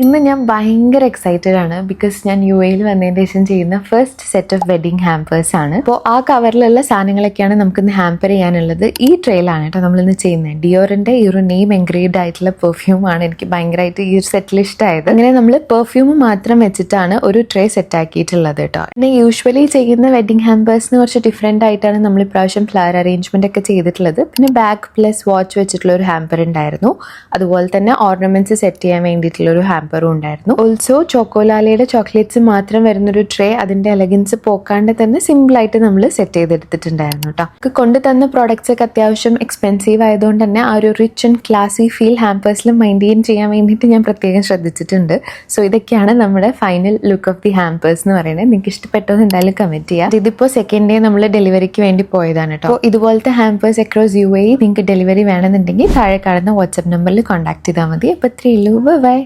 ഇന്ന് ഞാൻ ഭയങ്കര എക്സൈറ്റഡ് ആണ് ബിക്കോസ് ഞാൻ UAE വന്നതിന് ശേഷം ചെയ്യുന്ന first set of wedding hampers ആണ്. അപ്പോൾ ആ കവറിലുള്ള സാധനങ്ങളൊക്കെയാണ് നമുക്കിന്ന് ഹാമ്പർ ചെയ്യാനുള്ളത്. ഈ ട്രെയിലാണ് കേട്ടോ നമ്മളിന്ന് ചെയ്യുന്നത്. ഡിയോറിന്റെ ഈ ഒരു നെയിം എൻഗ്രേവ്ഡ് ആയിട്ടുള്ള പെർഫ്യൂം ആണ് എനിക്ക് ഭയങ്കരമായിട്ട് ഈ ഒരു സെറ്റിൽ ഇഷ്ടമായത്. അങ്ങനെ നമ്മൾ പെർഫ്യൂം മാത്രം വെച്ചിട്ടാണ് ഒരു ട്രേ സെറ്റ് ആക്കിയിട്ടുള്ളത് കേട്ടോ. പിന്നെ യൂഷ്വലി ചെയ്യുന്ന വെഡിങ് ഹാമ്പേഴ്സിന് കുറച്ച് ഡിഫറെന്റ് ആയിട്ടാണ് നമ്മൾ ഇപ്രാവശ്യം ഫ്ലവർ അറേഞ്ച്മെന്റ് ഒക്കെ ചെയ്തിട്ടുള്ളത്. പിന്നെ ബാഗ് പ്ലസ് വാച്ച് വെച്ചിട്ടുള്ള ഒരു ഹാമ്പർ ഉണ്ടായിരുന്നു. അതുപോലെ തന്നെ ഓർണമെന്റ്സ് സെറ്റ് ചെയ്യാൻ വേണ്ടിയിട്ടുള്ള ഒരു ഹാമ്പറും ഉണ്ടായിരുന്നു. ഓൾസോ ചോക്കോലാലയുടെ ചോക്ലേറ്റ്സ് മാത്രം വരുന്നൊരു ട്രേ അതിന്റെ എലഗൻസ് പോക്കാണ്ട് തന്നെ സിമ്പിൾ ആയിട്ട് നമ്മൾ സെറ്റ് ചെയ്തെടുത്തിട്ടുണ്ടായിരുന്നു കേട്ടോ. കൊണ്ടു തന്ന പ്രോഡക്ട്സ് ഒക്കെ അത്യാവശ്യം എക്സ്പെൻസീവ് ആയതുകൊണ്ട് തന്നെ ആ ഒരു റിച്ച് ആൻഡ് ക്ലാസി ഫീൽ ഹാമ്പേഴ്സിൽ മെയിൻറ്റെയിൻ ചെയ്യാൻ വേണ്ടിയിട്ട് ഞാൻ പ്രത്യേകം ശ്രദ്ധിച്ചിട്ടുണ്ട്. സോ ഇതൊക്കെയാണ് നമ്മുടെ final look of the hampers എന്ന് പറയുന്നത്. നിങ്ങൾക്ക് ഇഷ്ടപ്പെട്ടോ എന്തായാലും കമന്റ് ചെയ്യാം. ഇതിപ്പോൾ സെക്കൻഡ് ഡേ നമ്മൾ ഡെലിവറിക്ക് വേണ്ടി പോയതാണ് കേട്ടോ. ഇതുപോലത്തെ ഹാമ്പേഴ്സ് അക്രോസ് UAE നിങ്ങൾക്ക് ഡെലിവറി വേണമെന്നുണ്ടെങ്കിൽ താഴെ കാണുന്ന വാട്സ്ആപ്പ് നമ്പറിൽ കോൺടാക്ട് ചെയ്താൽ മതി. അപ്പോൾ 3 ബൈ.